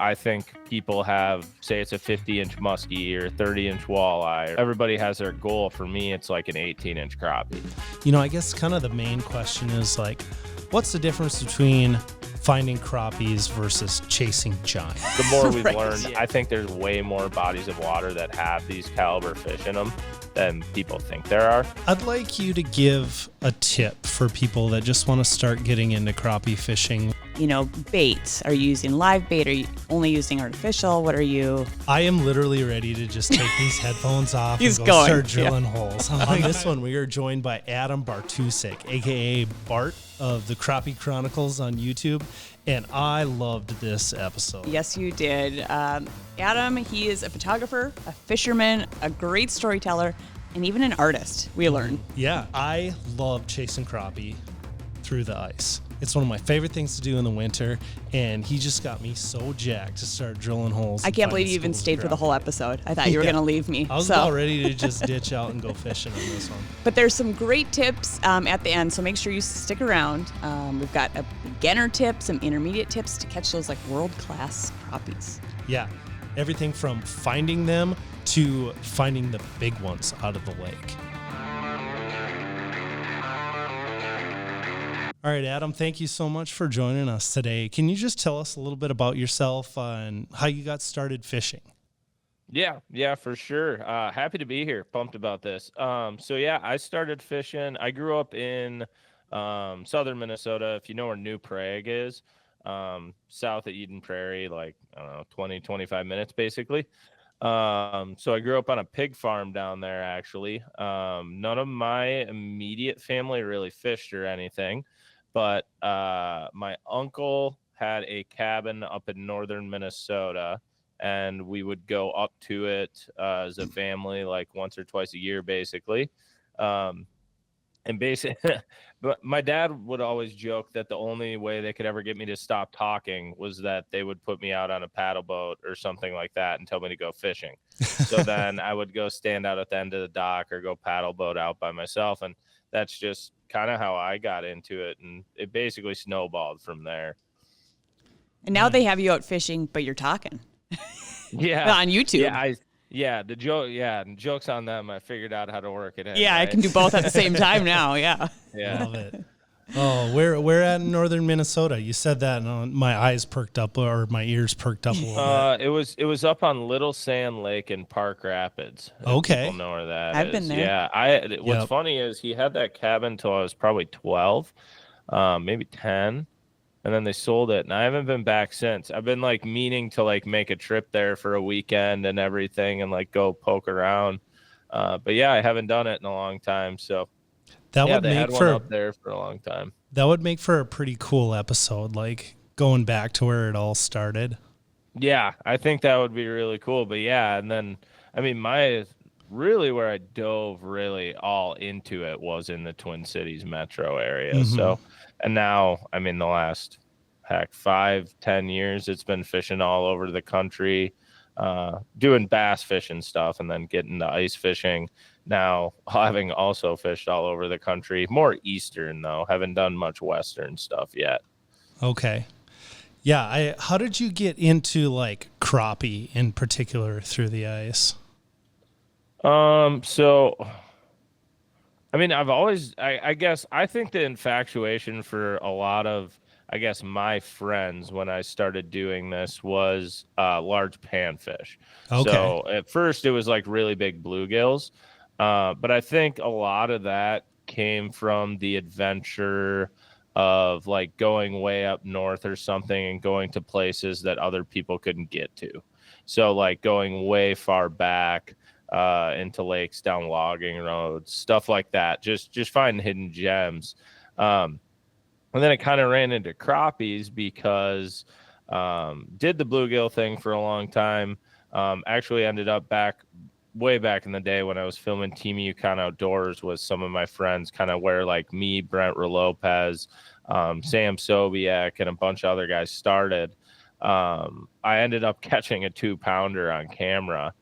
I think people have, say it's a 50-inch muskie or 30-inch walleye. Everybody has their goal. For me, it's like an 18-inch crappie. You know, I guess kind of the main question is like, what's the difference between finding crappies versus chasing giants? The more we've learned, I think there's way more bodies of water that have these caliber fish in them than people think there are. I'd like you to give a tip for people that just want to start getting into crappie fishing. You know, baits. Are you using live bait? Are you only using artificial? What are you? I am literally ready to just take these headphones off He's and go going. start drilling holes. On this one, we are joined by Adam Bartusek, a.k.a. Bart of the Crappie Chronicles on YouTube, and I loved this episode. Yes, you did. Adam, he is a photographer, a fisherman, a great storyteller, and even an artist, we learned. Yeah, I love chasing crappie through the ice. It's one of my favorite things to do in the winter, and he just got me so jacked to start drilling holes. I can't believe you even stayed for the whole episode. I thought you were going to leave me. I was about ready to just ditch out and go fishing on this one. But there's some great tips at the end, so make sure you stick around. We've got a beginner tip, some intermediate tips to catch those like world-class crappies. Yeah, everything from finding them to finding the big ones out of the lake. All right, Adam, thank you so much for joining us today. Can you just tell us a little bit about yourself and how you got started fishing? Yeah, for sure. Happy to be here. Pumped about this. So yeah, I started fishing. I grew up in southern Minnesota, if you know where New Prague is, south of Eden Prairie, like, I don't know, 20, 25 minutes basically. So I grew up on a pig farm down there, actually. None of my immediate family really fished or anything. But my uncle had a cabin up in northern Minnesota, and we would go up to it as a family like once or twice a year, basically. And basically, but my dad would always joke that the only way they could ever get me to stop talking was that they would put me out on a paddle boat or something like that and tell me to go fishing. So then I would go stand out at the end of the dock or go paddle boat out by myself. And that's just kind of how I got into it. And it basically snowballed from there. And now they have you out fishing, but you're talking. Yeah. On YouTube. The joke's on them. I figured out how to work it in. Yeah, right? I can do both at the same time now. Yeah. Love it. Oh, we're at northern Minnesota. You said that, and my eyes perked up, or my ears perked up a little bit. It was up on Little Sand Lake in Park Rapids. Okay, people know where that I've is. been there. Yeah, what's funny is he had that cabin till I was probably 12, maybe 10, and then they sold it, and I haven't been back since. I've been like meaning to like make a trip there for a weekend and everything, and like go poke around. But yeah, I haven't done it in a long time, so. That would they make had for one up there for a long time. That would make for a pretty cool episode, like going back to where it all started. Yeah, I think that would be really cool. But yeah, and then I mean, where I dove really all into it was in the Twin Cities metro area. Mm-hmm. So, and now I mean, the last 5-10 years, it's been fishing all over the country, doing bass fishing stuff, and then getting to ice fishing. Now, having also fished all over the country, more eastern though, haven't done much western stuff yet. Okay. Yeah. How did you get into like crappie in particular through the ice? So, I mean, I've always, I guess, I think the infatuation for a lot of, I guess, my friends when I started doing this was large panfish. Okay. So at first it was like really big bluegills. But I think a lot of that came from the adventure of like going way up north or something and going to places that other people couldn't get to. So like going way far back into lakes, down logging roads, stuff like that. Just finding hidden gems. And then I kind of ran into crappies because did the bluegill thing for a long time. Actually ended up way back in the day when I was filming Team Yukon Outdoors with some of my friends, kind of where like me, Brent Lopez, Sam Sobiek, and a bunch of other guys started. I ended up catching a 2-pounder on camera.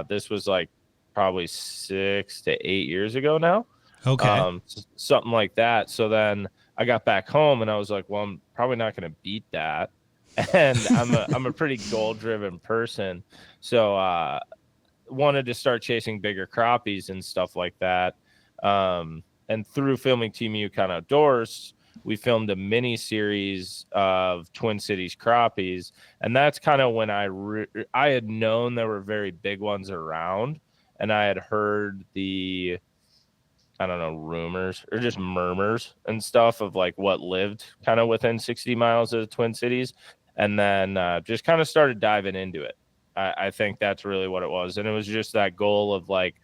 This was like probably 6 to 8 years ago now. Okay. Something like that. So then I got back home and I was like, well, I'm probably not going to beat that. and I'm a pretty goal driven person. So wanted to start chasing bigger crappies and stuff like that. And through filming Team Yukon Outdoors, we filmed a mini series of Twin Cities crappies, and that's kind of when I had known there were very big ones around, and I had heard the, I don't know, rumors or just murmurs and stuff of like what lived kind of within 60 miles of the Twin Cities, and then just kind of started diving into it. I think that's really what it was, and it was just that goal of like,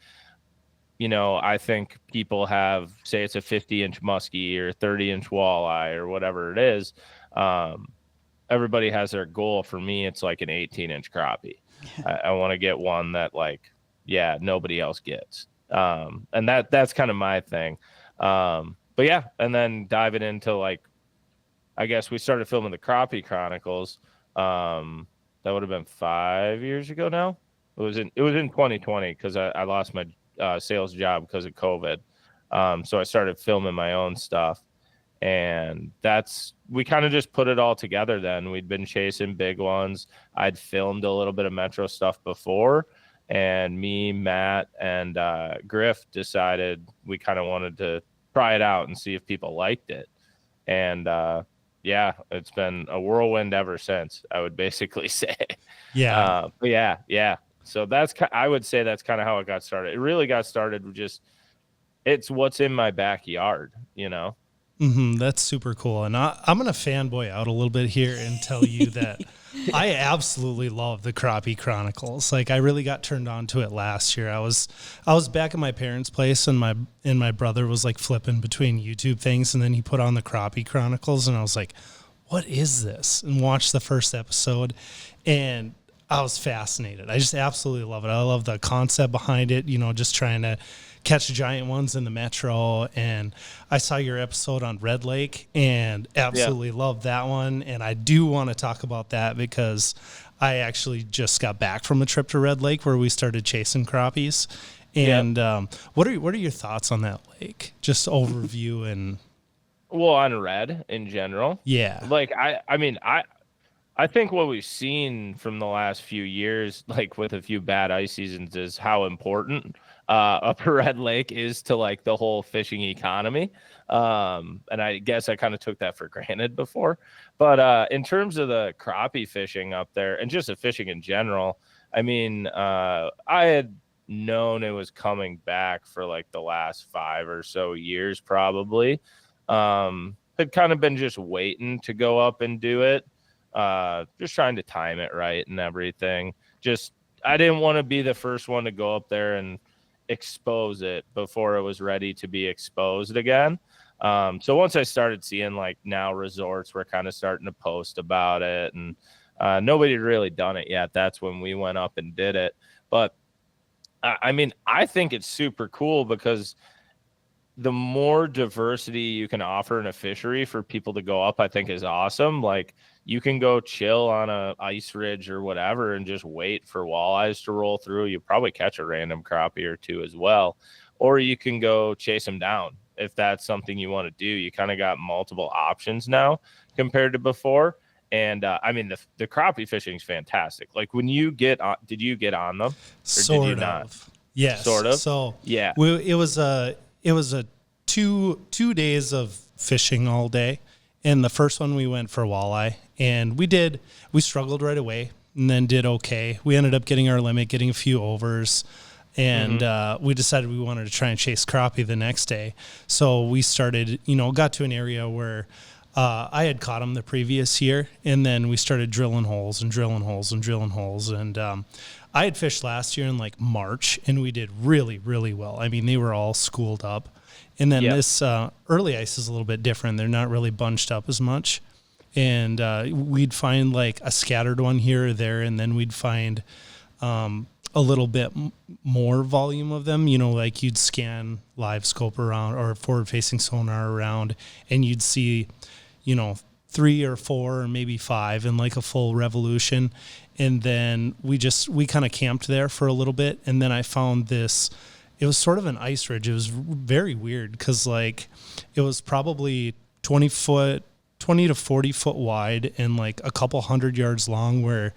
you know, I think people have, say it's a 50-inch muskie or 30-inch walleye or whatever it is. Everybody has their goal. For me, it's like an 18-inch crappie. I want to get one that like, yeah, nobody else gets. And that's kind of my thing. But yeah, and then diving into like, I guess we started filming the Crappie Chronicles. That would have been 5 years ago now. It was in 2020 because I lost my sales job because of COVID. So I started filming my own stuff, and we kind of just put it all together then. We'd been chasing big ones. I'd filmed a little bit of Metro stuff before, and me, Matt, and Griff decided we kind of wanted to try it out and see if people liked it. And yeah, it's been a whirlwind ever since, I would basically say. Yeah. But yeah. So I would say that's kind of how it got started. It really got started with just, it's what's in my backyard, you know? That's super cool. And I'm going to fanboy out a little bit here and tell you that I absolutely love the Crappie Chronicles. Like, I really got turned on to it last year. I was back at my parents' place, and my brother was like flipping between YouTube things, and then he put on the Crappie Chronicles, and I was like, what is this? And watched the first episode, and I was fascinated. I just absolutely love it. I love the concept behind it, you know, just trying to catch giant ones in the Metro. And I saw your episode on Red Lake and absolutely loved that one. And I do want to talk about that because I actually just got back from a trip to Red Lake where we started chasing crappies. And what are your thoughts on that lake? Just overview and... Well, on Red in general. Yeah. Like, I mean, I think what we've seen from the last few years, like with a few bad ice seasons, is how important Upper Red Lake is to like the whole fishing economy. And I guess I kind of took that for granted before. But in terms of the crappie fishing up there and just the fishing in general, I mean, I had known it was coming back for like the last 5 or so years, probably. Had kind of been just waiting to go up and do it. Just trying to time it right and everything. Just, I didn't want to be the first one to go up there and expose it before it was ready to be exposed again. So once I started seeing like now resorts were kind of starting to post about it, and nobody had really done it yet, that's when we went up and did it. But I mean, I think it's super cool because the more diversity you can offer in a fishery for people to go up, I think is awesome. Like, you can go chill on a ice ridge or whatever and just wait for walleyes to roll through. You probably catch a random crappie or two as well. Or you can go chase them down if that's something you want to do. You kind of got multiple options now compared to before. And I mean, the crappie fishing is fantastic. Like, when you get on, did you get on them? Or sort did you of. not? Yes. Sort of. So yeah, it was a 2 days of fishing all day. And the first one we went for walleye, and we struggled right away and then did okay. We ended up getting our limit, getting a few overs, and we decided we wanted to try and chase crappie the next day. So we started, got to an area where I had caught them the previous year, and then we started drilling holes and drilling holes and drilling holes. And I had fished last year in like March, and we did really, really well. I mean, they were all schooled up. And then this early ice is a little bit different. They're not really bunched up as much. And we'd find like a scattered one here or there, and then we'd find a little bit more volume of them. Like you'd scan live scope around or forward-facing sonar around, and you'd see, 3 or 4 or maybe 5 in like a full revolution. And then we kind of camped there for a little bit, and then I found this. It was sort of an ice ridge. It was very weird because like it was probably 20 foot 20 to 40 foot wide and like a couple 100 yards long, where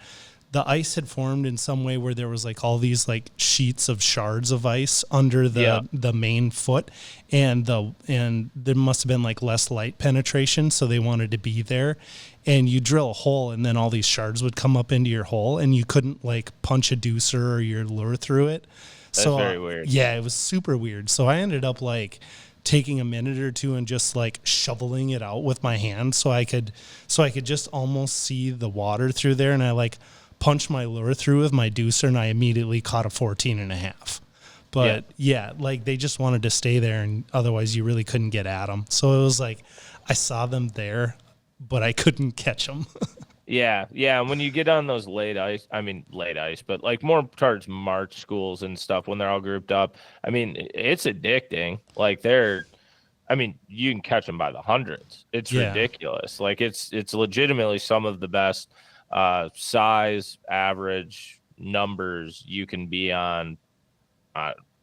the ice had formed in some way where there was like all these like sheets of shards of ice under the main foot, and there must have been like less light penetration, so they wanted to be there. And you drill a hole, and then all these shards would come up into your hole, and you couldn't like punch a deucer or your lure through it. That's very weird. Yeah, it was super weird. So I ended up like taking a minute or two and just like shoveling it out with my hand so I could just almost see the water through there. And I like punched my lure through with my deucer, and I immediately caught a 14.5. But yeah, like they just wanted to stay there, and otherwise you really couldn't get at them. So it was like I saw them there, but I couldn't catch them. Yeah. And when you get on those late ice, but like more towards March schools and stuff, when they're all grouped up, I mean, it's addicting. Like you can catch them by the hundreds. It's ridiculous. Like it's legitimately some of the best size average numbers you can be on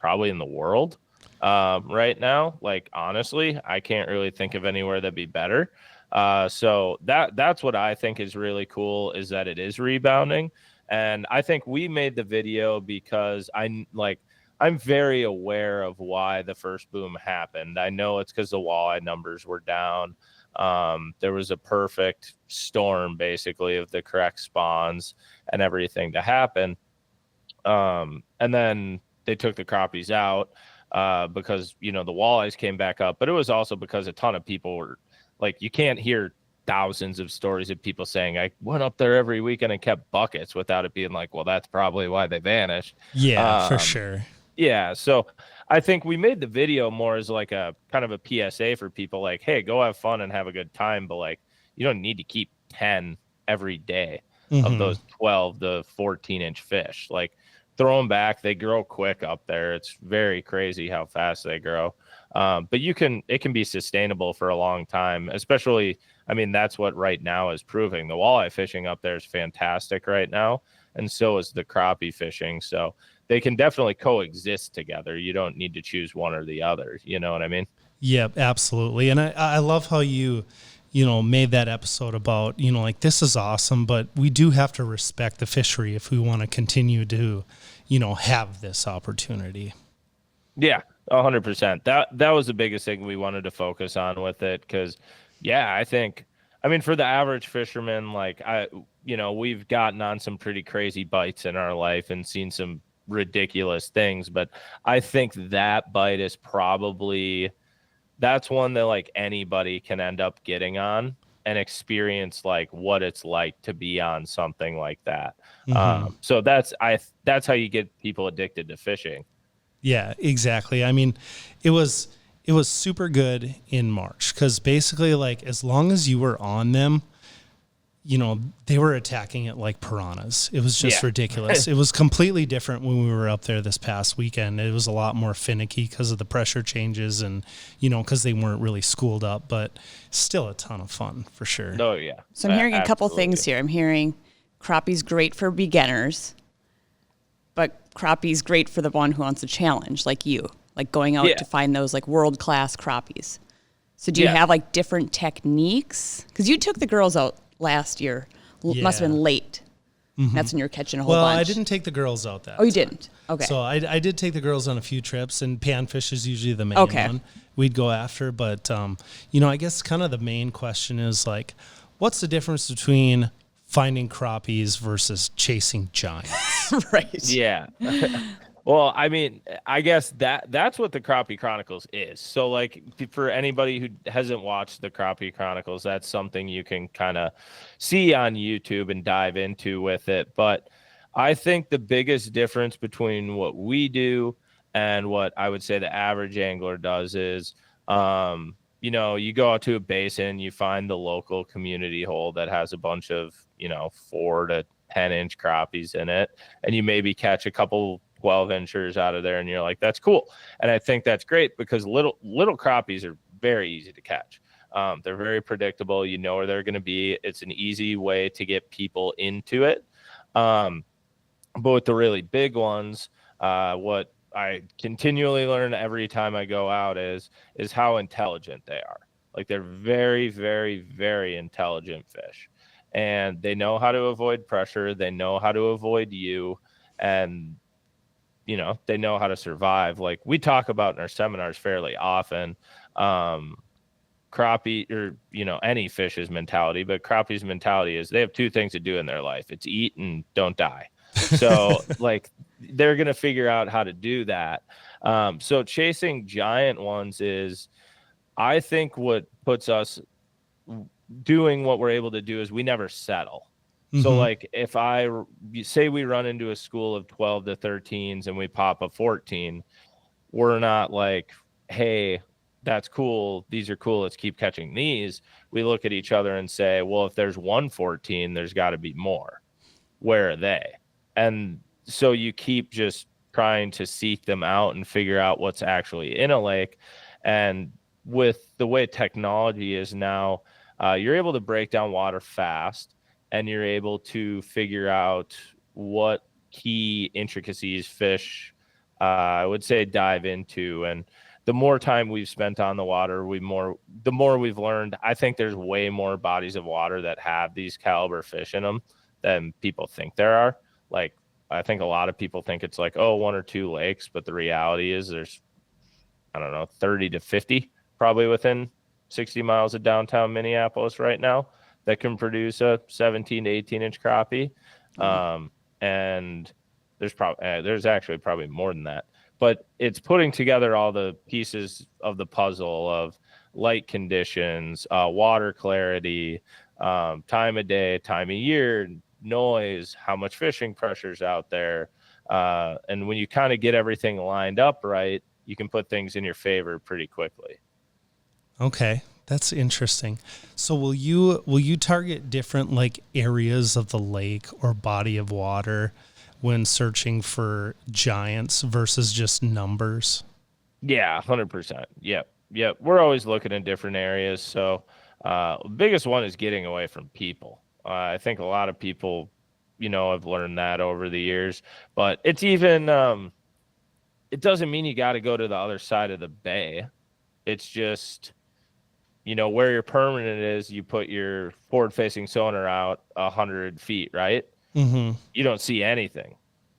probably in the world right now. Like honestly, I can't really think of anywhere that'd be better. So that's what I think is really cool, is that it is rebounding. And I think we made the video because I'm very aware of why the first boom happened. I know it's because the walleye numbers were down. There was a perfect storm basically of the correct spawns and everything to happen. And then they took the crappies out because, the walleyes came back up, but it was also because a ton of people were like, you can't hear thousands of stories of people saying, I went up there every weekend and kept buckets, without it being like, well, that's probably why they vanished. Yeah, for sure. Yeah. So I think we made the video more as like a kind of a PSA for people, like, hey, go have fun and have a good time. But like, you don't need to keep 10 every day of those 12 to 14-inch fish. Like, throw them back. They grow quick up there. It's very crazy how fast they grow. But it can be sustainable for a long time, especially, that's what right now is proving. The walleye fishing up there is fantastic right now. And so is the crappie fishing. So they can definitely coexist together. You don't need to choose one or the other. You know what I mean? Yeah, absolutely. And I love how you made that episode about, like, this is awesome, but we do have to respect the fishery if we want to continue to, have this opportunity. Yeah, 100%. That was the biggest thing we wanted to focus on with it. Because, yeah, I think, for the average fisherman, like we've gotten on some pretty crazy bites in our life and seen some ridiculous things, but I think that bite is probably, that's one that like anybody can end up getting on and experience like what it's like to be on something like that. So that's how you get people addicted to fishing. Yeah, exactly. It was super good in March, because basically, like, as long as you were on them, they were attacking it like piranhas. It was just ridiculous. It was completely different when we were up there this past weekend. It was a lot more finicky because of the pressure changes and, because they weren't really schooled up, but still a ton of fun for sure. Oh, yeah. So I'm hearing a couple things here. I'm hearing crappie's great for beginners, but crappie's great for the one who wants a challenge, like you, like going out to find those like world-class crappies. So do you have like different techniques? Because you took the girls out last year. Must have been late. That's when you were catching a whole bunch. Well, I didn't take the girls out that Oh, you time. didn't? Okay. So I did take the girls on a few trips, and panfish is usually the main one we'd go after. But, I guess kind of the main question is like, what's the difference between finding crappies versus chasing giants? Right. Yeah. Well, I guess that's what the Crappie Chronicles is. So, like, for anybody who hasn't watched the Crappie Chronicles, that's something you can kind of see on YouTube and dive into with it. But I think the biggest difference between what we do and what I would say the average angler does is, you go out to a basin, you find the local community hole that has a bunch of, 4 to 10-inch crappies in it, and you maybe catch a couple 12-inchers out of there, and you're like, that's cool. And I think that's great because little crappies are very easy to catch. They're very predictable. You know where they're going to be. It's an easy way to get people into it. But with the really big ones, what I continually learn every time I go out is how intelligent they are. Like they're very, very, very intelligent fish, and they know how to avoid pressure. They know how to avoid you, and they know how to survive. Like we talk about in our seminars fairly often. Crappie, or any fish's mentality, but crappie's mentality is they have two things to do in their life: it's eat and don't die. So like they're gonna figure out how to do that. So chasing giant ones is, I think, what puts us doing what we're able to do is we never settle. So like if you say we run into a school of 12 to 13s and we pop a 14, we're not like, hey, that's cool, these are cool, let's keep catching these. We look at each other and say, well, if there's 114, there's got to be more. Where are they? And so you keep just trying to seek them out and figure out what's actually in a lake. And with the way technology is now, you're able to break down water fast, and you're able to figure out what key intricacies fish, I would say, dive into. And the more time we've spent on the water, the more we've learned. I think there's way more bodies of water that have these caliber fish in them than people think there are. Like, I think a lot of people think it's like, oh, one or two lakes, but the reality is there's, I don't know, 30 to 50 probably within 60 miles of downtown Minneapolis right now that can produce a 17 to 18 inch crappie. And there's actually probably more than that, but it's putting together all the pieces of the puzzle of light conditions, water clarity, time of day, time of year, noise, how much fishing pressure's out there. And when you kind of get everything lined up right, you can put things in your favor pretty quickly. Okay, that's interesting. So will you target different like areas of the lake or body of water when searching for giants versus just numbers? Yeah, 100%. Yep. We're always looking in different areas. So biggest one is getting away from people. I think a lot of people, have learned that over the years, but it's even, it doesn't mean you got to go to the other side of the bay. It's just, where your permanent is, you put your forward-facing sonar out 100 feet, right? Mm-hmm. You don't see anything.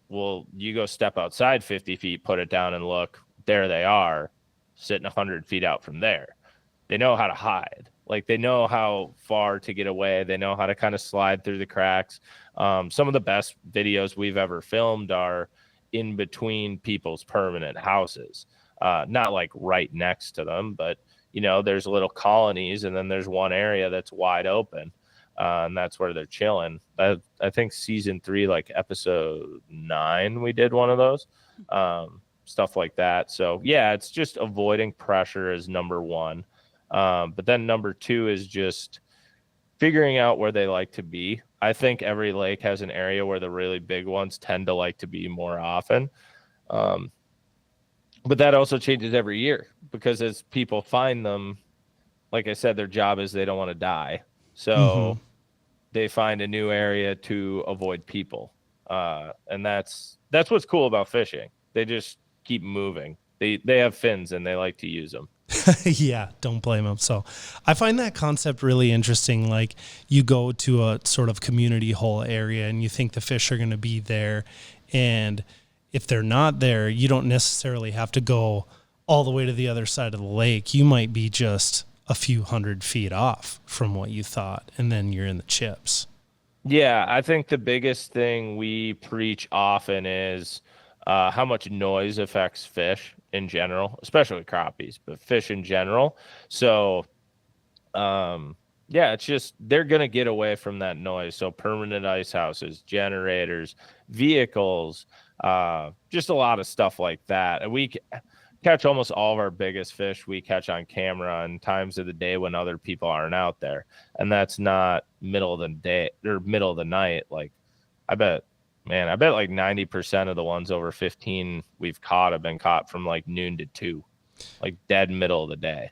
Well, you go step outside 50 feet, put it down, and look, there they are, sitting 100 feet out from there. They know how to hide. Like, they know how far to get away. They know how to kind of slide through the cracks. Some of the best videos we've ever filmed are in between people's permanent houses. Not like right next to them, but there's little colonies, and then there's one area that's wide open, and that's where they're chilling. I think season 3, like episode 9, we did one of those, stuff like that. So yeah, it's just avoiding pressure is number one. But then number 2 is just figuring out where they like to be. I think every lake has an area where the really big ones tend to like to be more often. But that also changes every year, because as people find them, like I said, their job is they don't want to die. So they find a new area to avoid people. And that's what's cool about fishing. They just keep moving. They have fins and they like to use them. Yeah, don't blame them. So I find that concept really interesting. Like, you go to a sort of community hole area and you think the fish are going to be there, and if they're not there, you don't necessarily have to go all the way to the other side of the lake. You might be just a few 100 feet off from what you thought, and then you're in the chips. Yeah, I think the biggest thing we preach often is how much noise affects fish in general, especially crappies, but fish in general. So, yeah, it's just they're going to get away from that noise. So permanent ice houses, generators, vehicles, just a lot of stuff like that. And we catch almost all of our biggest fish we catch on camera on times of the day when other people aren't out there. And that's not middle of the day or middle of the night. Like, I bet like 90% of the ones over 15 we've caught have been caught from like noon to 2, like dead middle of the day.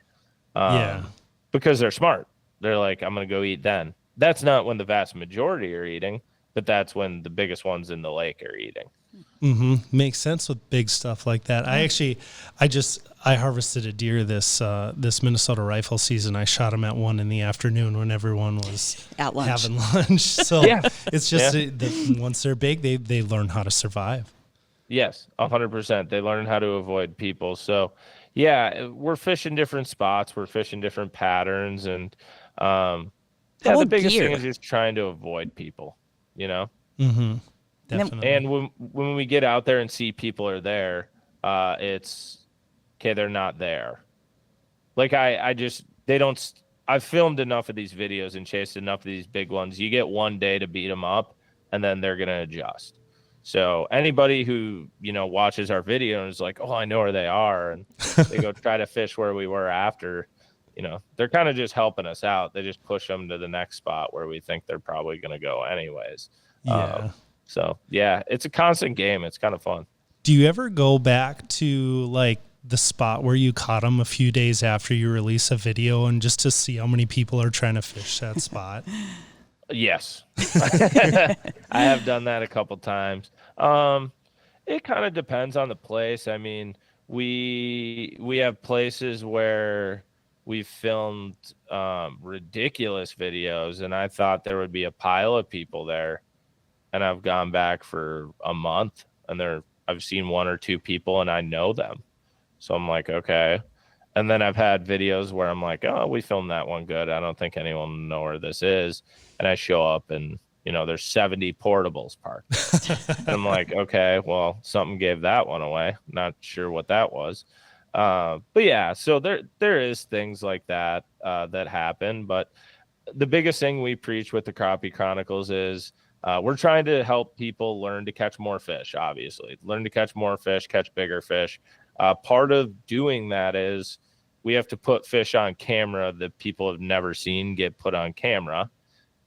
Yeah. Because they're smart. They're like, I'm going to go eat then. That's not when the vast majority are eating. but that's when the biggest ones in the lake are eating. Makes sense with big stuff like that. I harvested a deer this Minnesota rifle season. I shot him at 1 p.m. when everyone was At lunch. having lunch. So it's just once they're big, they learn how to survive. Yes, 100%. They learn how to avoid people. So yeah, we're fishing different spots. We're fishing different patterns. And the biggest thing is just trying to avoid people, you know? Definitely. And when we get out there and see people are there, it's okay. They're not there. Like I've filmed enough of these videos and chased enough of these big ones. You get one day to beat them up, and then they're going to adjust. So anybody who, watches our video and is like, oh, I know where they are, and they go try to fish where we were after, they're kind of just helping us out. They just push them to the next spot where we think they're probably going to go anyways. Yeah. So yeah, it's a constant game. It's kind of fun. Do you ever go back to like the spot where you caught them a few days after you release a video and just to see how many people are trying to fish that spot? Yes. I have done that a couple times. It kind of depends on the place. I mean, we have places where we've filmed ridiculous videos, and I thought there would be a pile of people there. And I've gone back for a month, and I've seen 1 or 2 people, and I know them. So I'm like, okay. And then I've had videos where I'm like, oh, we filmed that one good. I don't think anyone will know where this is. And I show up, and there's 70 portables parked. And I'm like, okay, well, something gave that one away. Not sure what that was. But yeah, so there is things like that that happen. But the biggest thing we preach with the Crappie Chronicles is we're trying to help people learn to catch more fish, obviously. Learn to catch more fish, catch bigger fish. Part of doing that is we have to put fish on camera that people have never seen get put on camera.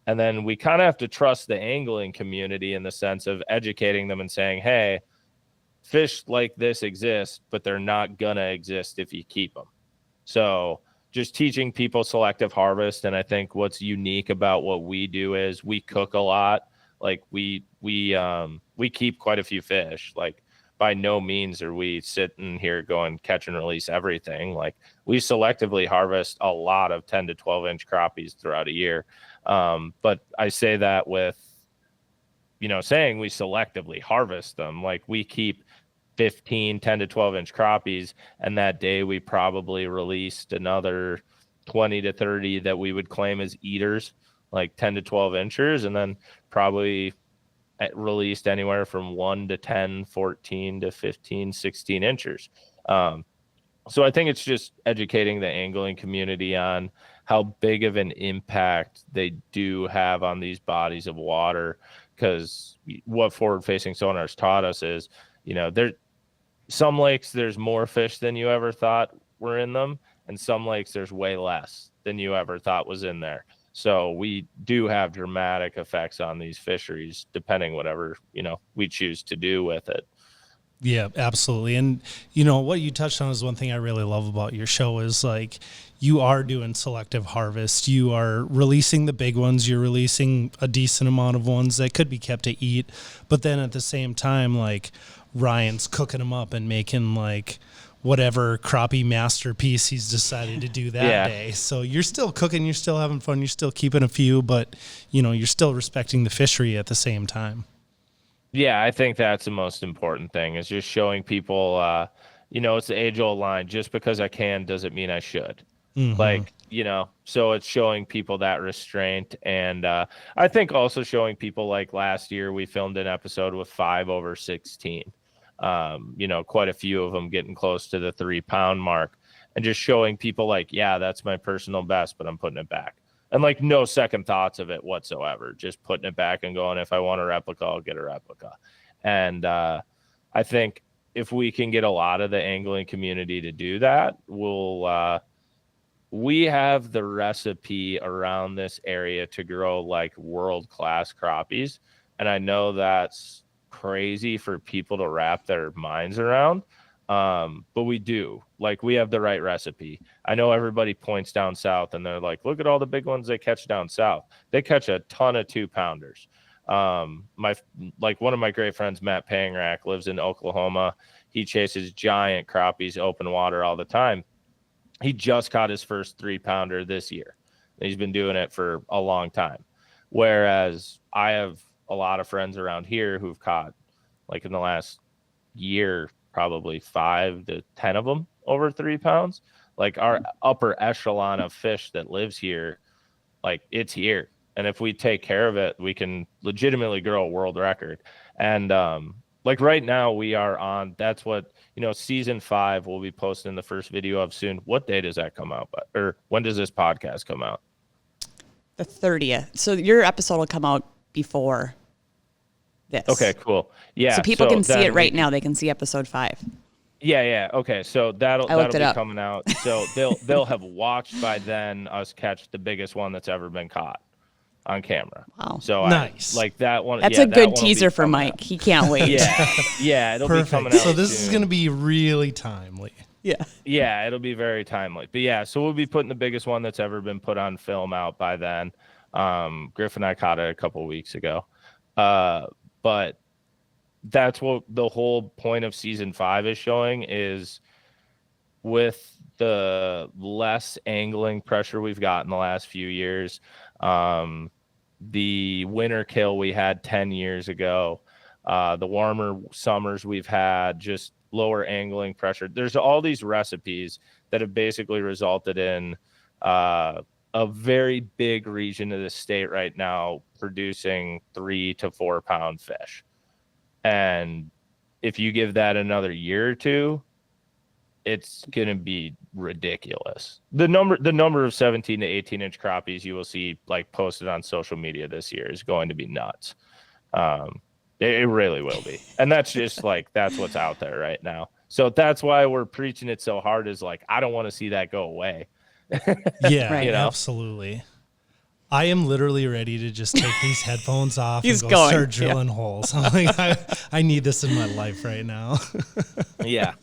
And then we kind of have to trust the angling community in the sense of educating them and saying, hey, fish like this exist, but they're not going to exist if you keep them. So just teaching people selective harvest. And I think what's unique about what we do is we cook a lot. Like we keep quite a few fish. Like by no means are we sitting here going catch and release everything. Like we selectively harvest a lot of 10 to 12 inch crappies throughout a year. But I say that with, saying we selectively harvest them. Like we keep 10 to 12 inch crappies. And that day we probably released another 20 to 30 that we would claim as eaters, like 10 to 12 inchers. And then probably released anywhere from 1 to 10, 14 to 15, 16 inchers. So I think it's just educating the angling community on how big of an impact they do have on these bodies of water. Because what forward-facing sonars taught us is, some lakes there's more fish than you ever thought were in them, and some lakes there's way less than you ever thought was in there. So we do have dramatic effects on these fisheries, depending whatever, we choose to do with it. Yeah, absolutely. And, what you touched on is one thing I really love about your show is like you are doing selective harvest. You are releasing the big ones. You're releasing a decent amount of ones that could be kept to eat. But then at the same time, like Ryan's cooking them up and making like whatever crappie masterpiece he's decided to do that day. So you're still cooking, you're still having fun, you're still keeping a few, but you're still respecting the fishery at the same time. Yeah, I think that's the most important thing is just showing people, it's the age-old line, just because I can doesn't mean I should. Mm-hmm. Like, so it's showing people that restraint. And I think also showing people like last year, we filmed an episode with 5 over 16. Quite a few of them getting close to the 3-pound mark, and just showing people like, yeah, that's my personal best, but I'm putting it back. And like no second thoughts of it whatsoever, just putting it back and going, if I want a replica, I'll get a replica. And I think if we can get a lot of the angling community to do that, we have the recipe around this area to grow like world-class crappies. And I know that's crazy for people to wrap their minds around. But we do. Like, we have the right recipe. I know everybody points down south and they're like, look at all the big ones they catch down south. They catch a ton of 2-pounders. One of my great friends, Matt Pangrack, lives in Oklahoma. He chases giant crappies open water all the time. He just caught his first 3-pounder this year. He's been doing it for a long time. Whereas I have a lot of friends around here who've caught, like in the last year, probably 5 to 10 of them over 3 pounds. Like our upper echelon of fish that lives here, like it's here. And if we take care of it, we can legitimately grow a world record. And like right now we are on, that's what, season 5 we'll be posting the first video of soon. What day does that come out? Or when does this podcast come out? The 30th. So your episode will come out before this. Okay, cool. Yeah. So people can see it right now. They can see episode 5. Yeah. Okay. So that'll be coming out. So they'll have watched by then us catch the biggest one that's ever been caught on camera. Wow. So nice. Like that one. That's a good teaser for Mike. Out. He can't wait. Yeah. It'll Perfect. be coming out. So this soon. is going to be really timely. Yeah, it'll be very timely. But yeah, so we'll be putting the biggest one that's ever been put on film out by then. Griff and I caught it a couple weeks ago. But that's what the whole point of season 5 is showing, is with the less angling pressure we've got in the last few years, the winter kill we had 10 years ago, the warmer summers we've had, just lower angling pressure. There's all these recipes that have basically resulted in a very big region of the state right now producing 3 to 4 pound fish. And if you give that another year or two, it's going to be ridiculous. The number of 17 to 18 inch crappies you will see like posted on social media this year is going to be nuts. It really will be. And that's just like, that's what's out there right now. So that's why we're preaching it so hard, is like, I don't want to see that go away. Yeah, Right. Absolutely. I am literally ready to just take these headphones off He's and go going, start drilling holes. I'm like, I need this in my life right now. Yeah.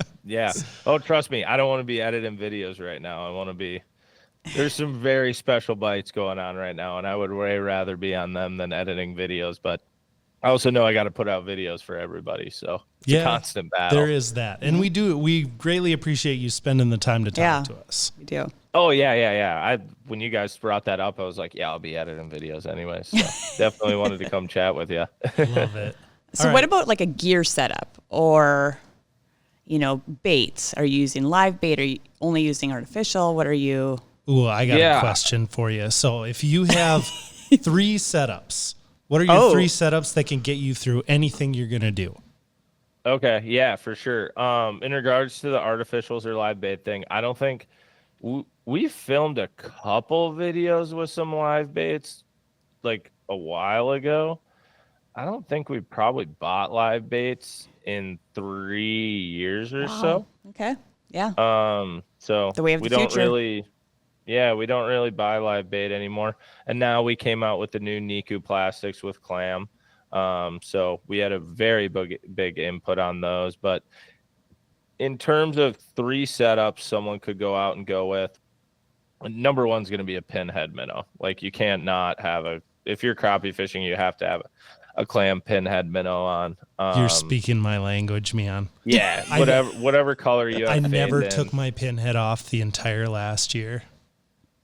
Oh, trust me, I don't want to be editing videos right now. I want to be, there's some very special bites going on right now, and I would way rather be on them than editing videos. But I also know I got to put out videos for everybody. So it's a constant battle. There is that. And we greatly appreciate you spending the time to talk to us. We do. Oh, yeah. When you guys brought that up, I was like, yeah, I'll be editing videos anyway. So definitely wanted to come chat with you. Love it. So what about like a gear setup or, baits? Are you using live bait? Are you only using artificial? What are you? Ooh, I got a question for you. So if you have 3 setups, what are your 3 setups that can get you through anything you're going to do? Okay. Yeah, for sure. In regards to the artificials or live bait thing, I don't think we filmed a couple videos with some live baits like a while ago. I don't think we probably bought live baits in 3 years or so. Okay. Yeah. So the way of the future. We don't really buy live bait anymore. And now we came out with the new Niku plastics with Clam. So we had a very big input on those. But in terms of 3 setups someone could go out and go with, number 1 is going to be a pinhead minnow. Like, you can't not have if you're crappie fishing, you have to have a Clam pinhead minnow on. You're speaking my language, man. Yeah, whatever color you have. I never took my pinhead off the entire last year.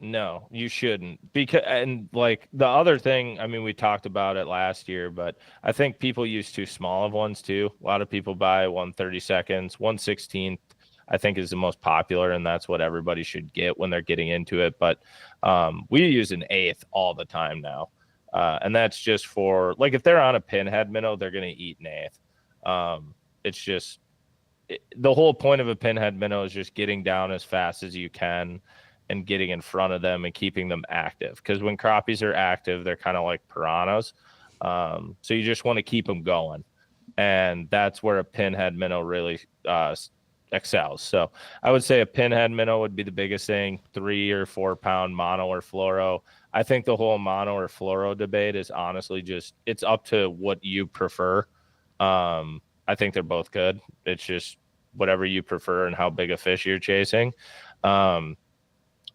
No, you shouldn't. And like the other thing, I mean, we talked about it last year, but I think people use too small of ones too. A lot of people buy 1/32, 1/16, I think is the most popular, and that's what everybody should get when they're getting into it. But we use an 1/8 all the time now. And that's just for, like, if they're on a pinhead minnow, they're going to eat an 1/8. It's just, the whole point of a pinhead minnow is just getting down as fast as you can and getting in front of them and keeping them active. Because when crappies are active, they're kind of like piranhas. So you just want to keep them going. And that's where a pinhead minnow really excels. So I would say a pinhead minnow would be the biggest thing. 3 or 4 pound mono or fluoro. I think the whole mono or fluoro debate is honestly just, it's up to what you prefer. I think they're both good. It's just whatever you prefer and how big a fish you're chasing.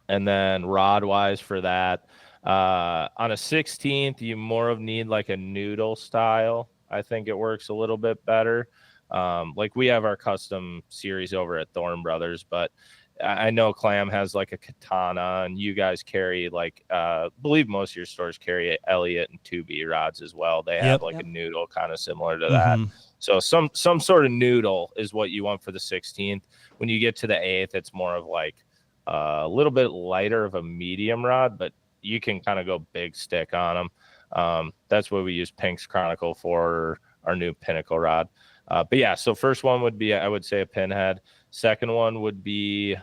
And then rod wise for that, On a 16th, you more of need like a noodle style. I think it works a little bit better. Like we have our custom series over at Thorn Brothers, but I know Clam has like a katana, and you guys carry like, believe most of your stores carry Elliott and 2B rods as well. They have like a noodle kind of similar to that. So some sort of noodle is what you want for the 16th. When you get to the 8th, it's more of like a little bit lighter of a medium rod, but you can kind of go big stick on them. That's what we use Pink's Chronicle for, our new Pinnacle rod. But yeah, so first one would be, I would say, a pinhead. Second one would be, it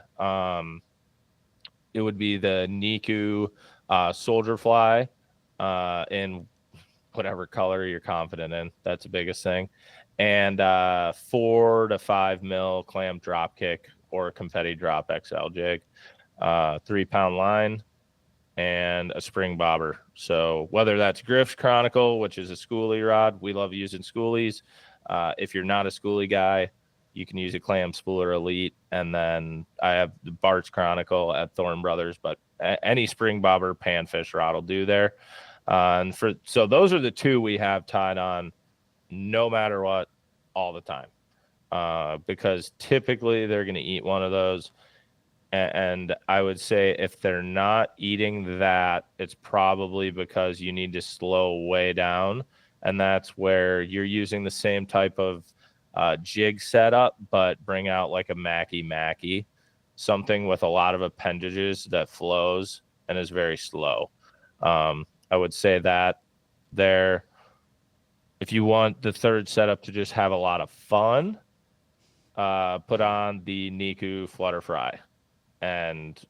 would be the Niku soldier fly in whatever color you're confident in. That's the biggest thing. And 4 to 5 mil clam drop kick or confetti drop XL jig, 3-pound line, and a spring bobber. So whether that's Griff's Chronicle, which is a schoolie rod, we love using schoolies. If you're not a schoolie guy, you can use a Clam Spooler Elite. And then I have the Bart's Chronicle at Thorn Brothers, but any spring bobber panfish rod will do there. So those are the two we have tied on no matter what, all the time, because typically they're going to eat one of those. And I would say if they're not eating that, it's probably because you need to slow way down. And that's where you're using the same type of jig setup, but bring out like a Mackie, something with a lot of appendages that flows and is very slow. I would say that there, if you want the third setup to just have a lot of fun, put on the Niku Flutter Fry. And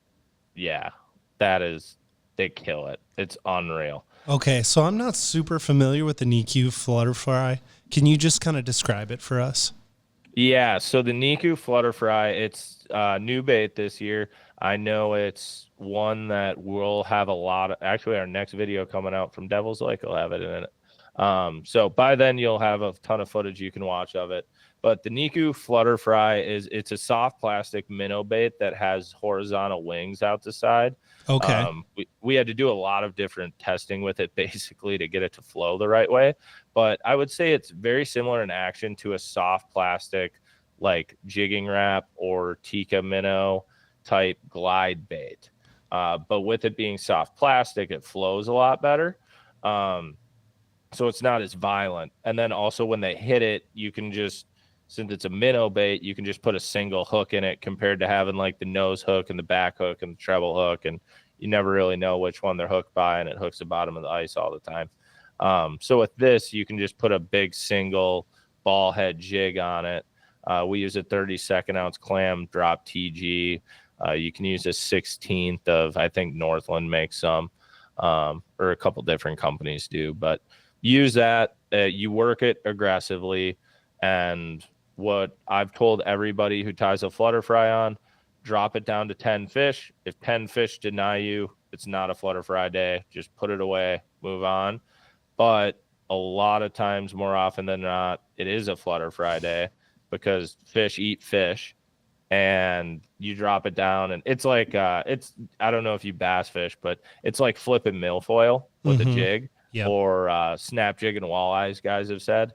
yeah, they kill it. It's unreal. Okay, so I'm not super familiar with the Niku Flutter Fry. Can you just kind of describe it for us? Yeah, so the Niku Flutter Fry, it's new bait this year. I know it's one that we'll have a lot of. Actually, our next video coming out from Devil's Lake will have it in it. So by then you'll have a ton of footage you can watch of it. But the Niku Flutter Fry it's a soft plastic minnow bait that has horizontal wings out the side. Okay. We had to do a lot of different testing with it basically to get it to flow the right way. But I would say it's very similar in action to a soft plastic like jigging wrap or Tika minnow type glide bait. But with it being soft plastic, it flows a lot better. So it's not as violent. And then also when they hit it, you can just, since it's a minnow bait, you can just put a single hook in it compared to having like the nose hook and the back hook and the treble hook. And you never really know which one they're hooked by, and it hooks the bottom of the ice all the time. So with this, you can just put a big single ball head jig on it. We use a 32nd ounce Clam drop TG. You can use a 16th of, I think Northland makes some, or a couple different companies do, but use that. You work it aggressively. And what I've told everybody who ties a Flutter Fry on, drop it down to 10 fish. If 10 fish deny you, it's not a Flutter Fry day. Just put it away, move on. But a lot of times, more often than not, it is a Flutter Fry day because fish eat fish. And you drop it down, and it's like I don't know if you bass fish, but it's like flipping milfoil with a jig, or snap jig and walleyes, guys have said.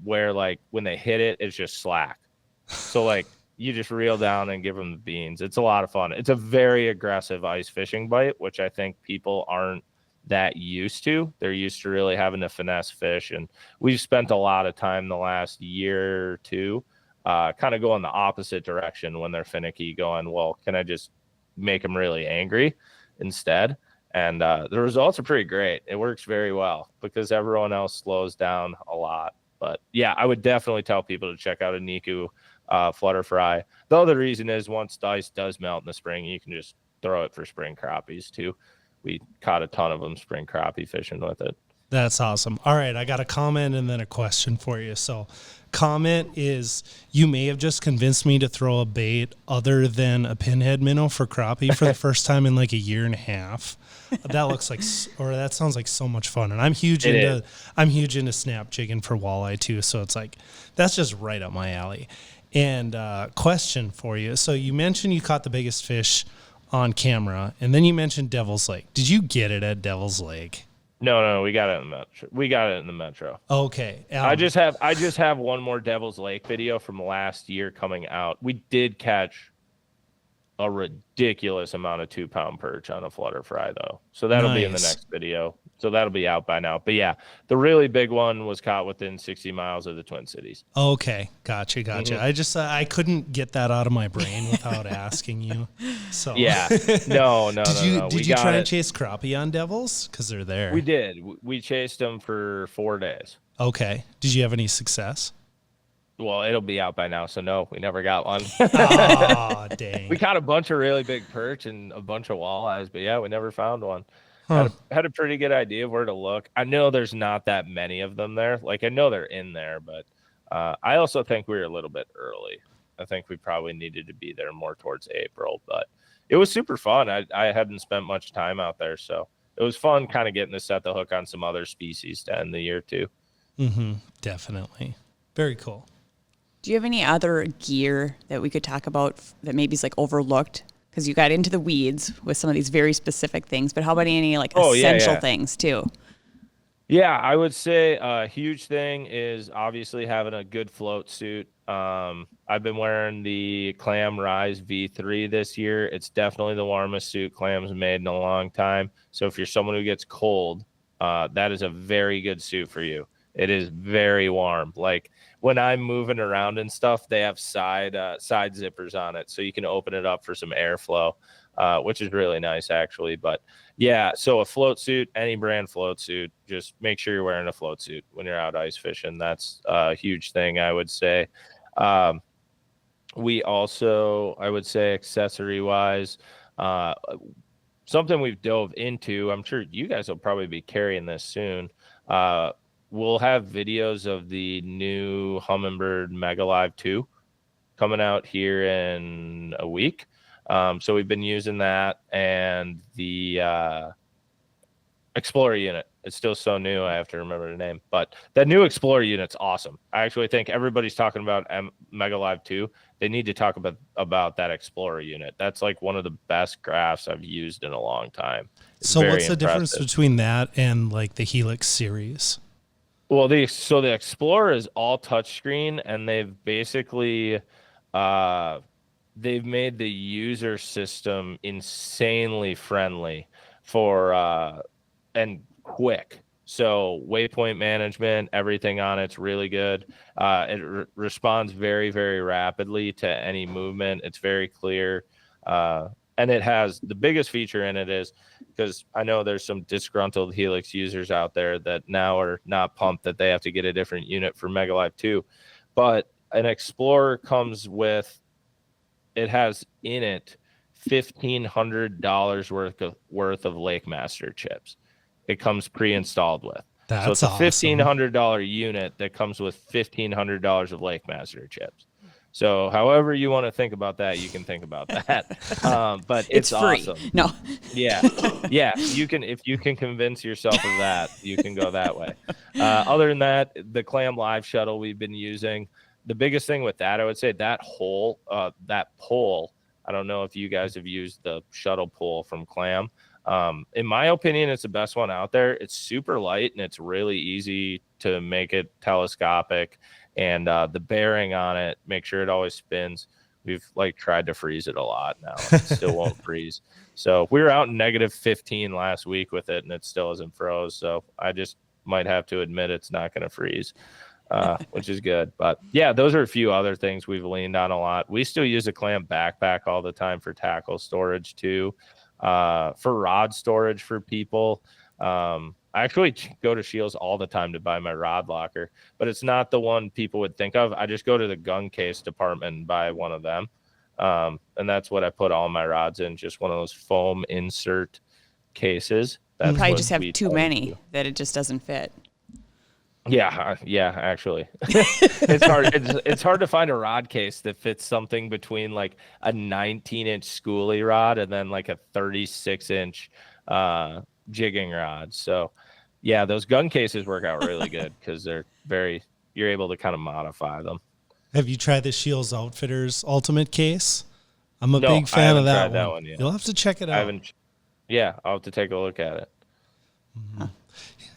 Where like when they hit it, it's just slack. So like you just reel down and give them the beans. It's a lot of fun. It's a very aggressive ice fishing bite, which I think people aren't that used to. They're used to really having to finesse fish. And we've spent a lot of time the last year or two kind of going the opposite direction when they're finicky, going, well, can I just make them really angry instead? And the results are pretty great. It works very well because everyone else slows down a lot. But yeah, I would definitely tell people to check out a Niku Flutter Fry. The other reason is once the ice does melt in the spring, you can just throw it for spring crappies too. We caught a ton of them spring crappie fishing with it. That's awesome. All right, I got a comment and then a question for you. So comment is, you may have just convinced me to throw a bait other than a pinhead minnow for crappie for the first time in like a year and a half. That looks like, or that sounds like so much fun. And I'm huge into snap jigging for walleye too. So it's like, that's just right up my alley. And question for you. So you mentioned you caught the biggest fish on camera, and then you mentioned Devil's Lake. Did you get it at Devil's Lake? No, we got it in the metro. We got it in the metro. Okay. I just have one more Devil's Lake video from last year coming out. We did catch a ridiculous amount of 2-pound perch on a flutter fry though. So that'll be in the next video. So that'll be out by now. But yeah, the really big one was caught within 60 miles of the Twin Cities. Okay. Gotcha. Mm-hmm. I couldn't get that out of my brain without asking you. So yeah, no. Did you try and chase crappie on Devils? Cause they're there. We did. We chased them for 4 days. Okay. Did you have any success? Well, it'll be out by now, so no, we never got one. Oh, dang. We caught a bunch of really big perch and a bunch of walleyes, but yeah, we never found one. Huh. Had a pretty good idea of where to look. I know there's not that many of them there. Like, I know they're in there, but I also think we were a little bit early. I think we probably needed to be there more towards April, but it was super fun. I hadn't spent much time out there, so it was fun kind of getting to set the hook on some other species to end the year too. Mm-hmm. Definitely. Very cool. Do you have any other gear that we could talk about that maybe is like overlooked? Because you got into the weeds with some of these very specific things, but how about any like essential things too? Yeah, I would say a huge thing is obviously having a good float suit. I've been wearing the Clam Rise V3 this year. It's definitely the warmest suit Clam's made in a long time. So if you're someone who gets cold, that is a very good suit for you. It is very warm. Like when I'm moving around and stuff, they have side zippers on it, so you can open it up for some airflow, which is really nice actually. But yeah, so a float suit, any brand float suit, just make sure you're wearing a float suit when you're out ice fishing. That's a huge thing, I would say. We also, I would say, accessory wise, something we've dove into. I'm sure you guys will probably be carrying this soon. We'll have videos of the new Humminbird Mega Live 2 coming out here in a week. So we've been using that, and the Explorer unit. It's still so new, I have to remember the name. But that new Explorer unit's awesome. I actually think everybody's talking about Mega Live 2. They need to talk about that Explorer unit. That's like one of the best crafts I've used in a long time. It's so what's the difference between that and like the Helix series? Well, the Explorer is all touchscreen, and they've basically they've made the user system insanely friendly for and quick. So waypoint management, everything on it's really good. It responds very, very rapidly to any movement. It's very clear. And it has the biggest feature in it is, because I know there's some disgruntled Helix users out there that now are not pumped that they have to get a different unit for Mega Live 2. But an Explorer comes with, it has in it $1,500 worth of Lake Master chips. It comes pre-installed with. That's so it's awesome. a $1,500 unit that comes with $1,500 of Lake Master chips. So however you want to think about that, you can think about that. But it's free. Awesome. No. Yeah. You can, if you can convince yourself of that, you can go that way. Other than that, the Clam Live Shuttle we've been using, the biggest thing with that, I would say that pole, I don't know if you guys have used the Shuttle pole from Clam. In my opinion, it's the best one out there. It's super light and it's really easy to make it telescopic. And the bearing on it, make sure it always spins. We've like tried to freeze it a lot now. It still won't freeze. So we were out in -15 last week with it, and it still isn't froze. So I just might have to admit it's not going to freeze, which is good. But yeah, those are a few other things we've leaned on a lot. We still use a Clam backpack all the time for tackle storage too, for rod storage for people. I actually go to SCHEELS all the time to buy my rod locker, but it's not the one people would think of. I just go to the gun case department and buy one of them. And that's what I put all my rods in, just one of those foam insert cases. You probably just have too many that it just doesn't fit. Yeah, actually. It's hard. It's hard to find a rod case that fits something between like a 19-inch schoolie rod and then like a 36-inch jigging rod. So yeah, those gun cases work out really good because you're able to kind of modify them. Have you tried the SCHEELS Outfitters Ultimate case? I'm a No, big I fan haven't of that tried one. that one yet. You'll have to check it I out. haven't. Yeah, I'll have to take a look at it.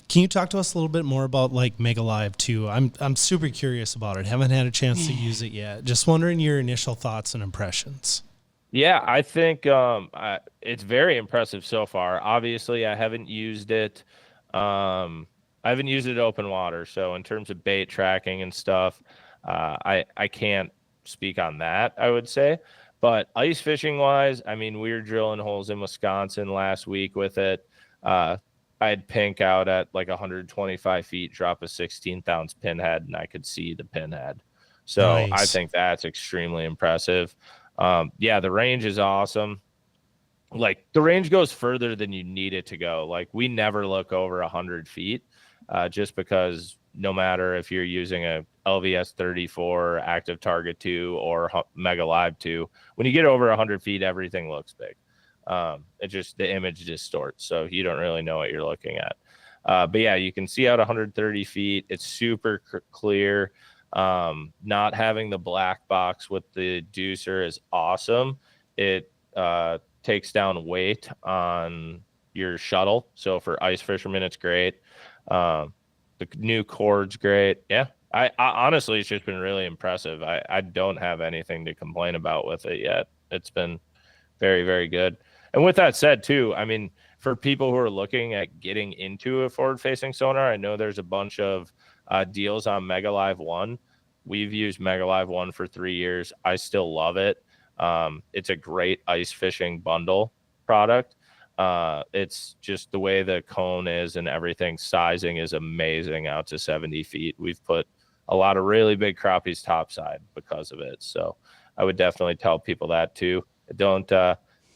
Can you talk to us a little bit more about like Mega Live 2? I'm super curious about it. Haven't had a chance to use it yet. Just wondering your initial thoughts and impressions. Yeah, I think it's very impressive so far. Obviously, I haven't used it. I haven't used it open water, so in terms of bait tracking and stuff, I can't speak on that, I would say. But ice fishing wise, I mean, we were drilling holes in Wisconsin last week with it. I had pink out at like 125 feet, drop a 16th ounce pinhead, and I could see the pinhead. So I Nice. think that's extremely impressive. Yeah, the range is awesome. Like the range goes further than you need it to go. Like we never look over 100 feet, just because no matter if you're using a LVS 34, Active Target 2, or Mega Live 2, when you get over 100 feet, everything looks big. It just, the image distorts, so you don't really know what you're looking at. But yeah, you can see out 130 feet. It's super clear. Not having the black box with the deucer is awesome. It takes down weight on your shuttle, so for ice fishermen it's great. The new cord's great. Yeah, I honestly, it's just been really impressive. I don't have anything to complain about with it yet. It's been very, very good. And with that said too, I mean, for people who are looking at getting into a forward facing sonar, I know there's a bunch of deals on Mega Live 1. We've used Mega Live 1 for 3 years. I still love it. It's a great ice fishing bundle product. It's just the way the cone is and everything. Sizing is amazing out to 70 feet. We've put a lot of really big crappies topside because of it. So I would definitely tell people that too. Don't,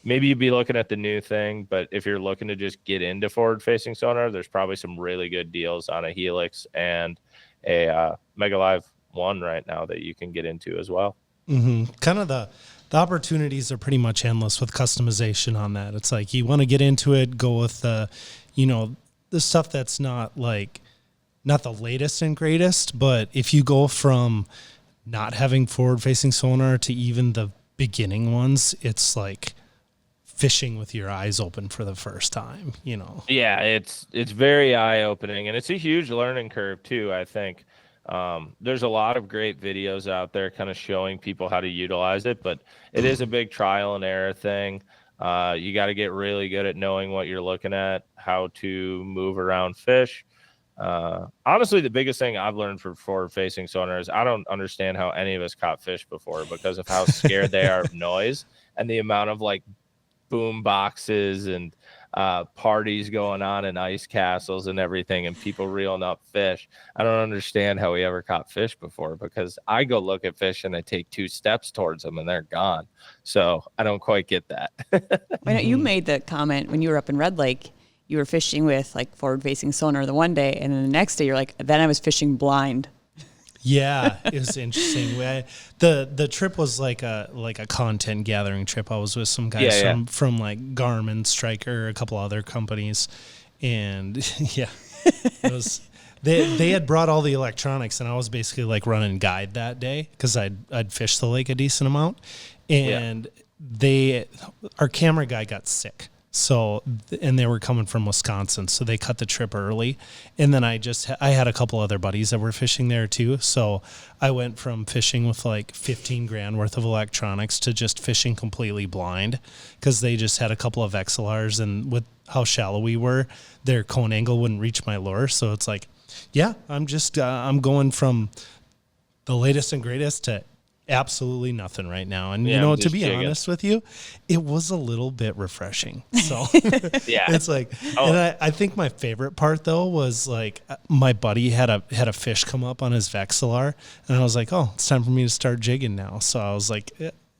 maybe you'd be looking at the new thing, but if you're looking to just get into forward facing sonar, there's probably some really good deals on a Helix and a Mega Live 1 right now that you can get into as well. Mm-hmm. Kind of the opportunities are pretty much endless with customization on that. It's like you want to get into it, go with the, you know, the stuff that's not the latest and greatest, but if you go from not having forward facing sonar to even the beginning ones, it's like fishing with your eyes open for the first time, you know? Yeah, it's very eye opening, and it's a huge learning curve too, I think. There's a lot of great videos out there kind of showing people how to utilize it, but it is a big trial and error thing. You got to get really good at knowing what you're looking at, how to move around fish. Honestly, the biggest thing I've learned for forward facing sonar is I don't understand how any of us caught fish before because of how scared they are of noise and the amount of like boom boxes and parties going on in ice castles and everything and people reeling up fish. I don't understand how we ever caught fish before because I go look at fish and I take 2 steps towards them and they're gone. So I don't quite get that. When you made the comment when you were up in Red Lake, you were fishing with like forward facing sonar the one day, and then the next day you're like, then I was fishing blind. Yeah, it was interesting. The trip was like a content gathering trip. I was with some guys from like Garmin, Striker, a couple other companies, and yeah, it was. They had brought all the electronics, and I was basically like running guide that day because I'd fished the lake a decent amount, and our camera guy got sick. So, and they were coming from Wisconsin, so they cut the trip early. And then I had a couple other buddies that were fishing there too. So I went from fishing with like 15 grand worth of electronics to just fishing completely blind because they just had a couple of XLRs, and with how shallow we were, their cone angle wouldn't reach my lure. So it's like, yeah, I'm just, I'm going from the latest and greatest to absolutely nothing right now. And, you know, to be honest with you, it was a little bit refreshing. So yeah, it's like, and I think my favorite part though was like my buddy had a fish come up on his Vexillar, and I was like, oh, it's time for me to start jigging now. So I was like,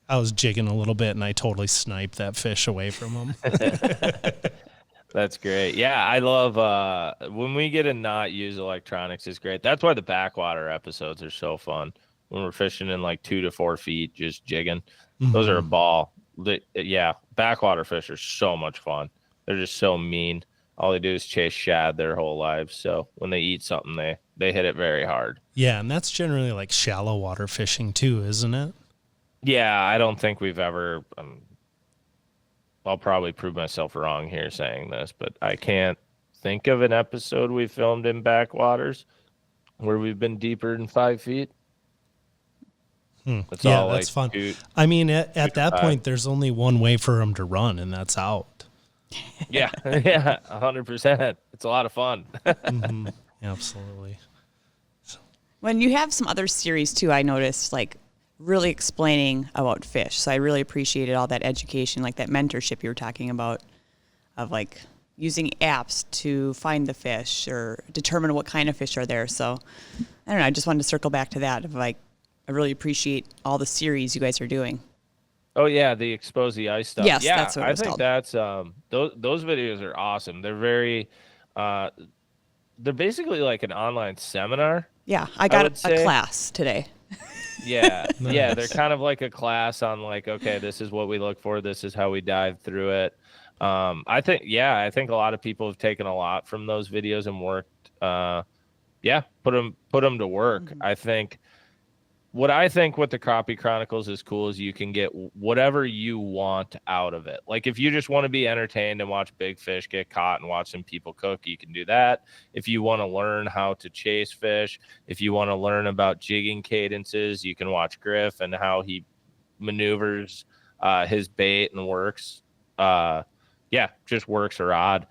I was jigging a little bit and I totally sniped that fish away from him. That's great. Yeah, I love when we get to not use electronics, it's great. That's why the backwater episodes are so fun. When we're fishing in like 2 to 4 feet, just jigging. Mm-hmm. Those are a ball. Backwater fish are so much fun. They're just so mean. All they do is chase shad their whole lives. So when they eat something, they hit it very hard. Yeah, and that's generally like shallow water fishing too, isn't it? Yeah, I don't think we've ever. I'll probably prove myself wrong here saying this, but I can't think of an episode we filmed in backwaters where we've been deeper than 5 feet. It's Yeah, all that's like fun. two, I mean, two at to that five. point, there's only one way for them to run, and that's out. Yeah, yeah, 100%. It's a lot of fun. Absolutely. When you have some other series too, I noticed like really explaining about fish. So I really appreciated all that education, like that mentorship you were talking about, of like using apps to find the fish or determine what kind of fish are there. So I don't know. I just wanted to circle back to that. Of like, I really appreciate all the series you guys are doing. Oh yeah, the expose the ice stuff. Yes, Yeah, that's what it I was think called. that's those videos are awesome. They're very uh they're basically like an online seminar, Yeah, I I got would a say. class today. Yeah. Yeah, they're Nice. kind of like a class on like, okay, this is what we look for, this is how we dive through it. I think a lot of people have taken a lot from those videos and worked put them to work. I think what the Crappie Chronicles is cool is you can get whatever you want out of it. Like if you just want to be entertained and watch big fish get caught and watch some people cook, you can do that. If you want to learn how to chase fish, if you want to learn about jigging cadences, you can watch Griff and how he maneuvers his bait and works. Just works a rod.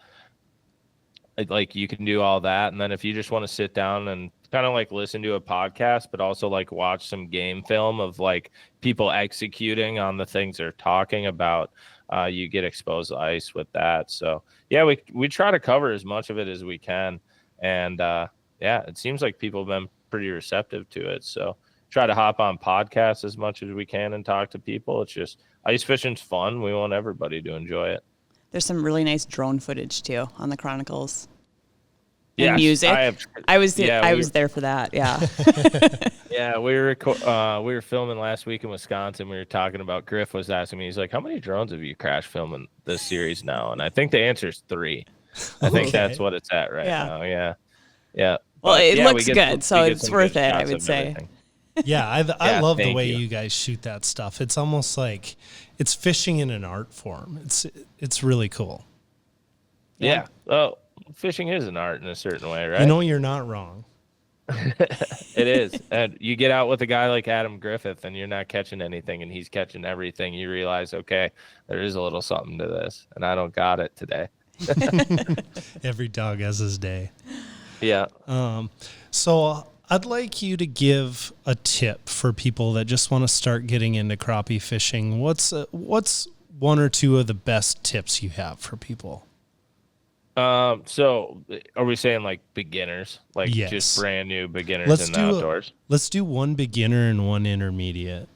Like you can do all that, and then if you just want to sit down and kind of like listen to a podcast but also like watch some game film of like people executing on the things they're talking about, you get exposed to ice with that. So yeah, we try to cover as much of it as we can, and it seems like people have been pretty receptive to it. So try to hop on podcasts as much as we can and talk to people. It's just ice fishing's fun. We want everybody to enjoy it. There's some really nice drone footage too on the Chronicles. And Yes, music. I have. I was Yeah, was there for that. Yeah. Yeah, we were filming last week in Wisconsin. We were talking about Griff was asking me, he's like, "How many drones have you crash filming this series now?" And I think the answer is 3. I think that's Okay. what it's at right Yeah. now. Yeah, yeah. Well, But it yeah, looks good, so we get it's some worth good it, I shots would of say. everything. Yeah, I Yeah, love the thank way you. you guys shoot that stuff. It's almost like it's fishing in an art form. It's really cool. Yeah. Well, fishing is an art in a certain way, right? You know, you're not wrong. It is. And you get out with a guy like Adam Griffith and you're not catching anything and he's catching everything. You realize, okay, there is a little something to this and I don't got it today. Every dog has his day. Yeah. So I'd like you to give a tip for people that just want to start getting into crappie fishing. What's one or two of the best tips you have for people? So are we saying like beginners, like Yes. just brand new beginners in the outdoors? Let's do one beginner and one intermediate.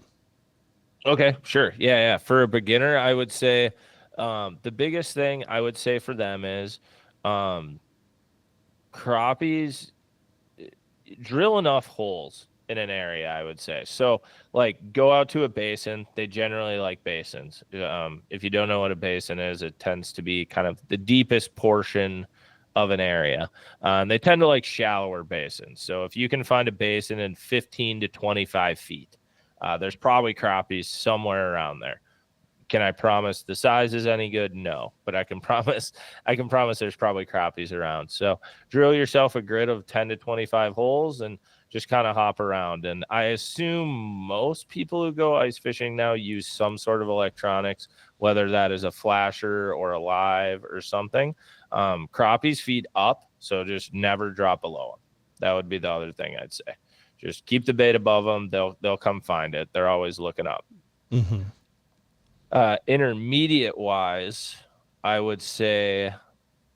Okay, sure. Yeah. For a beginner, I would say, the biggest thing I would say for them is, crappies, drill enough holes in an area, I would say. So like go out to a basin. They generally like basins. If you don't know what a basin is, it tends to be kind of the deepest portion of an area. They tend to like shallower basins. So if you can find a basin in 15 to 25 feet, there's probably crappies somewhere around there. Can I promise the size is any good? No, but I can promise there's probably crappies around. So drill yourself a grid of 10 to 25 holes and just kind of hop around. And I assume most people who go ice fishing now use some sort of electronics, whether that is a flasher or a live or something. Crappies feed up, so just never drop below them. That would be the other thing I'd say. Just keep the bait above them. They'll come find it. They're always looking up. Mm-hmm. Intermediate wise, I would say,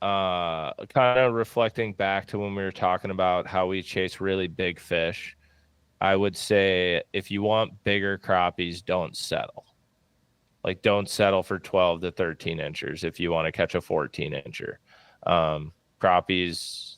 kind of reflecting back to when we were talking about how we chase really big fish, I would say if you want bigger crappies, don't settle. Like don't settle for 12 to 13 inchers if you want to catch a 14 incher. Crappies,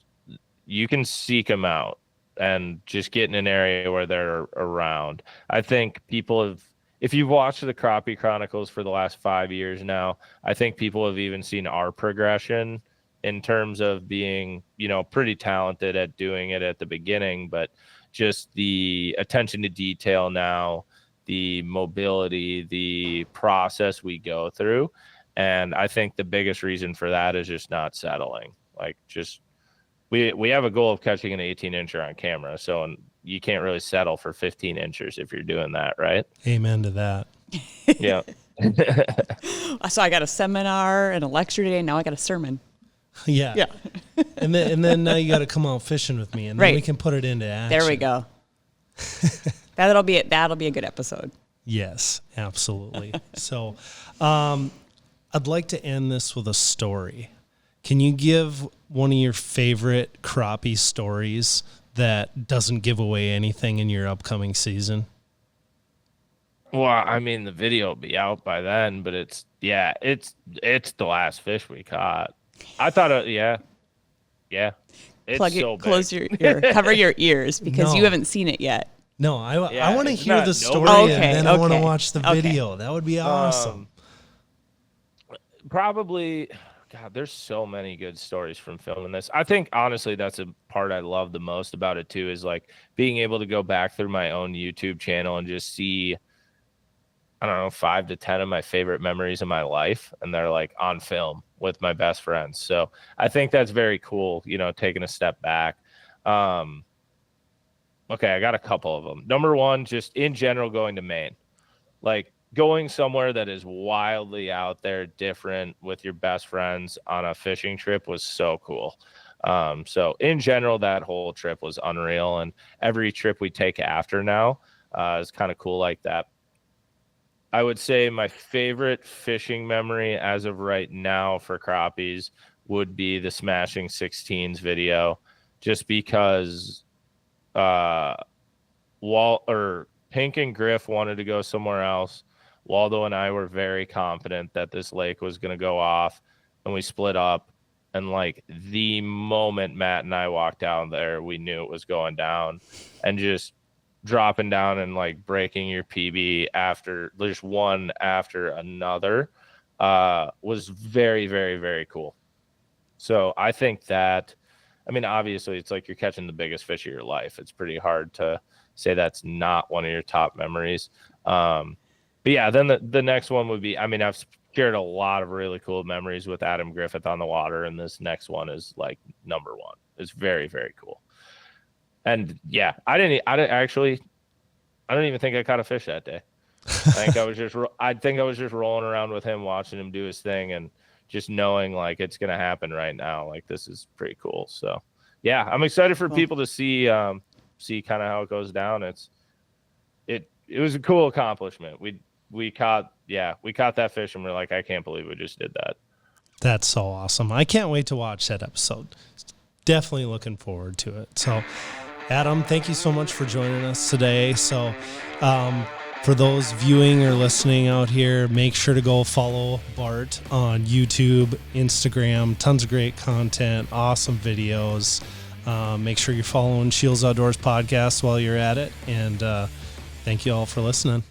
you can seek them out and just get in an area where they're around. I think people have, if you've watched the Crappie Chronicles for the last 5 years now, I think people have even seen our progression in terms of being, pretty talented at doing it at the beginning, but just the attention to detail now, the mobility, the process we go through. And I think the biggest reason for that is just not settling. Like, just we have a goal of catching an 18-incher on camera, so you can't really settle for 15 inchers if you're doing that, right? Amen to that. Yeah. So I got a seminar and a lecture today. Now I got a sermon. Yeah. Yeah. and then now you got to come out fishing with me, and then Right. we can put it into action. There we go. That'll be it. That'll be a good episode. Yes, absolutely. So, I'd like to end this with a story. Can you give one of your favorite crappie stories that doesn't give away anything in your upcoming season? Well, I mean, the video will be out by then, but it's the last fish we caught. I thought, yeah. It's so big. Close your ear, cover your ears because you haven't seen it yet. No, I Yeah, want to it's hear not the story, nobody. and then I want to Okay. watch the video. That would be awesome. Probably, God, there's so many good stories from filming this. I think, honestly, that's a part I love the most about it, too, is like being able to go back through my own YouTube channel and just see, I don't know, 5 to 10 of my favorite memories of my life. And they're like on film with my best friends. So I think that's very cool, taking a step back. Okay, I got a couple of them. Number one, just in general, going to Maine. Like, going somewhere that is wildly out there, different, with your best friends on a fishing trip was so cool. So in general, that whole trip was unreal. And every trip we take after now is kind of cool like that. I would say my favorite fishing memory as of right now for crappies would be the Smashing 16s video, just because Pink and Griff wanted to go somewhere else. Waldo and I were very confident that this lake was going to go off, and we split up. And like the moment Matt and I walked down there, we knew it was going down. And just dropping down and like breaking your PB after just one after another was very, very, very cool. So I think that, I mean, obviously it's like you're catching the biggest fish of your life. It's pretty hard to say that's not one of your top memories. But yeah, then the next one would be, I mean, I've shared a lot of really cool memories with Adam Griffith on the water, and this next one is like number one. It's very, very cool. And yeah, I don't even think I caught a fish that day. I think I was just rolling around with him, watching him do his thing, and just knowing like it's gonna happen right now. Like, this is pretty cool. So yeah, I'm excited for people to see kind of how it goes down. It was a cool accomplishment. We caught that fish, and we're like, I can't believe we just did that. That's so awesome. I can't wait to watch that episode. Definitely looking forward to it. So, Adam, thank you so much for joining us today. So, for those viewing or listening out here, make sure to go follow Bart on YouTube, Instagram. Tons of great content, awesome videos. Make sure you're following SCHEELS Outdoors podcast while you're at it. And thank you all for listening.